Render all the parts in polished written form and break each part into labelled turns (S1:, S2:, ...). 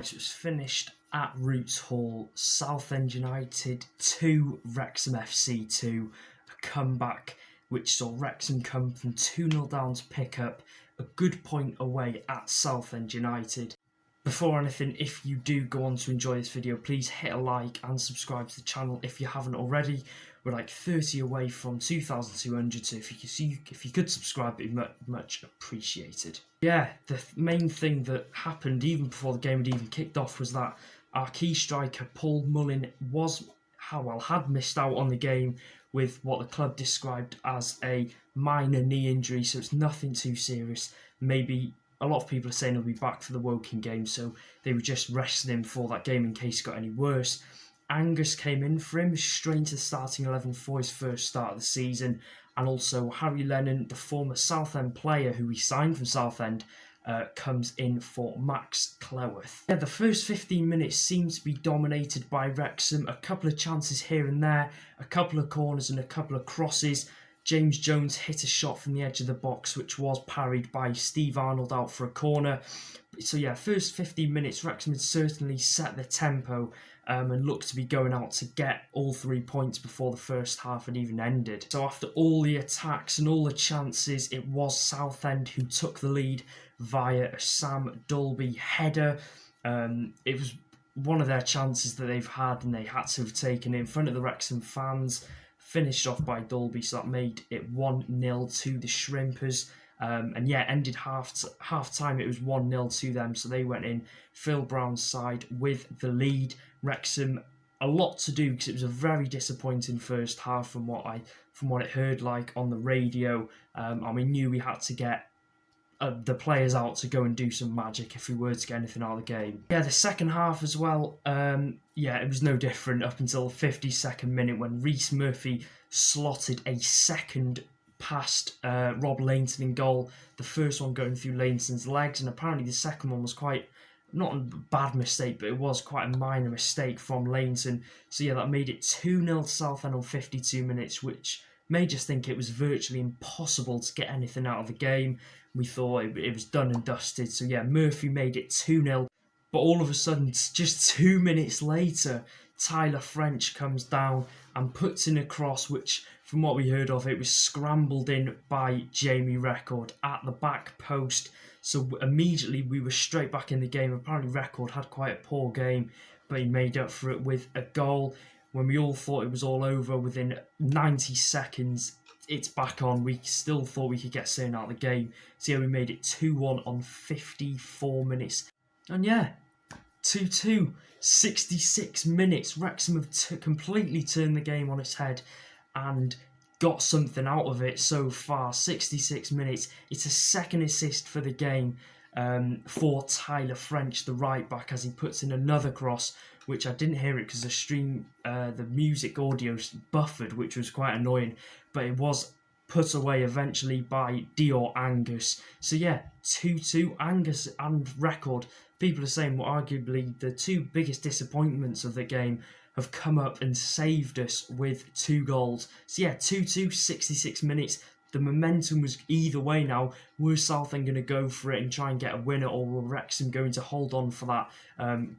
S1: It was finished at Roots Hall, Southend United 2, Wrexham FC 2, a comeback which saw Wrexham come from 2-0 down to pick up a good point away at Southend United. Before anything, if you do go on to enjoy this video, please hit a like and subscribe to the channel if you haven't already. We're like 30 away from 2,200, so if you could subscribe, it'd be much appreciated. Yeah, the main thing that happened even before the game had even kicked off was that our key striker Paul Mullin had missed out on the game with what the club described as a minor knee injury, so it's nothing too serious. Maybe a lot of people are saying he'll be back for the Woking game, so they were just resting him for that game in case it got any worse. Angus came in for him straight into the starting 11 for his first start of the season, and also Harry Lennon, the former Southend player who we signed from Southend, comes in for Max Cleworth. Yeah, the first 15 minutes seemed to be dominated by Wrexham. A couple of chances here and there, a couple of corners and a couple of crosses. James Jones hit a shot from the edge of the box, which was parried by Steve Arnold out for a corner. So yeah, first 15 minutes, Wrexham had certainly set the tempo and looked to be going out to get all 3 points before the first half had even ended. So after all the attacks and all the chances, it was Southend who took the lead via a Sam Dolby header. It was one of their chances that they've had and they had to have taken in front of the Wrexham fans. Finished off by Dolby, so that made it 1-0 to the Shrimpers. And yeah, ended half time. It was 1-0 to them, so they went in Phil Brown's side with the lead. Wrexham a lot to do because it was a very disappointing first half from what it heard like on the radio. And we knew we had to get the players out to go and do some magic if we were to get anything out of the game. Yeah, the second half as well, yeah, it was no different up until the 52nd minute when Rhys Murphy slotted a second past Rob Lainton in goal. The first one going through Lainton's legs, and apparently the second one was quite, not a bad mistake, but it was quite a minor mistake from Lainton. So yeah, that made it 2-0 to Southend on 52 minutes, which made us think it was virtually impossible to get anything out of the game. We thought it was done and dusted. So yeah, Murphy made it 2-0. But all of a sudden, just 2 minutes later, Tyler French comes down and puts in a cross, which, from what we heard of, it was scrambled in by Jamie Reckord at the back post. So immediately we were straight back in the game. Apparently Reckord had quite a poor game, but he made up for it with a goal. When we all thought it was all over, within 90 seconds, it's back on. We still thought we could get something out of the game. So yeah, we made it 2-1 on 54 minutes. And yeah, 2-2, 66 minutes. Wrexham have completely turned the game on its head and got something out of it so far. 66 minutes. It's a second assist for the game for Tyler French, the right back, as he puts in another cross, which I didn't hear it because the stream, the music audio buffered, which was quite annoying, but it was put away eventually by Dior Angus. So yeah, 2-2. Angus and Reckord, people are saying, were arguably the two biggest disappointments of the game, have come up and saved us with 2 goals. So yeah, 2-2, 66 minutes. The momentum was either way now. Were Southend going to go for it and try and get a winner, or were Wrexham going to hold on for that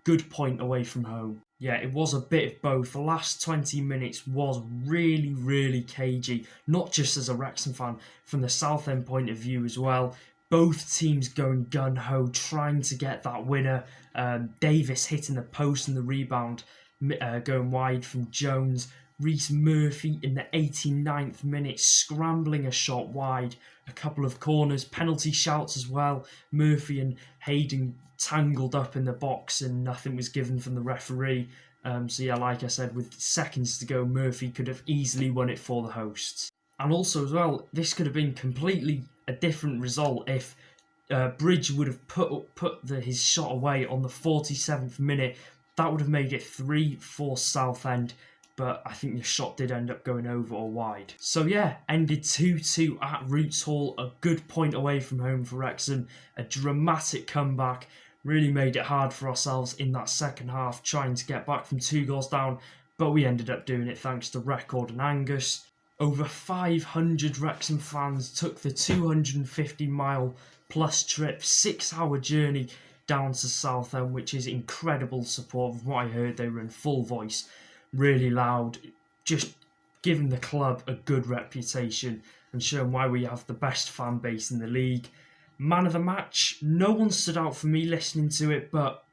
S1: good point away from home? Yeah, it was a bit of both. The last 20 minutes was really, really cagey. Not just as a Wrexham fan, from the Southend point of view as well. Both teams going gun-ho, trying to get that winner. Davis hitting the post and the rebound, going wide from Jones. Rhys Murphy in the 89th minute scrambling a shot wide, a couple of corners, penalty shouts as well. Murphy and Hayden tangled up in the box and nothing was given from the referee. So yeah, like I said, with seconds to go, Murphy could have easily won it for the hosts. And also as well, this could have been completely a different result if Bridge would have put his shot away on the 47th minute. That would have made it 3 for Southend. But I think the shot did end up going over or wide. So yeah, ended 2-2 at Roots Hall, a good point away from home for Wrexham, a dramatic comeback, really made it hard for ourselves in that second half, trying to get back from 2 goals down, but we ended up doing it thanks to Reckord and Angus. Over 500 Wrexham fans took the 250-mile plus trip, 6-hour journey down to Southend, which is incredible support. From what I heard, they were in full voice, really loud, just giving the club a good reputation and showing why we have the best fan base in the league. Man of the match, no one stood out for me listening to it, but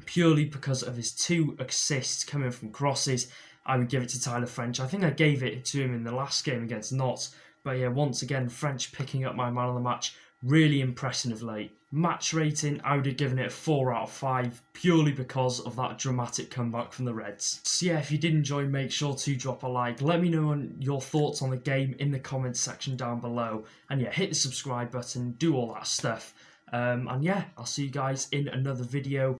S1: purely because of his 2 assists coming from crosses, I would give it to Tyler French. I think I gave it to him in the last game against Notts. But yeah, once again, French picking up my man of the match. Really impressive of late. Match rating, I would have given it a 4 out of 5, purely because of that dramatic comeback from the Reds. So yeah, if you did enjoy, make sure to drop a like. Let me know your thoughts on the game in the comments section down below. And yeah, hit the subscribe button, do all that stuff. And yeah, I'll see you guys in another video.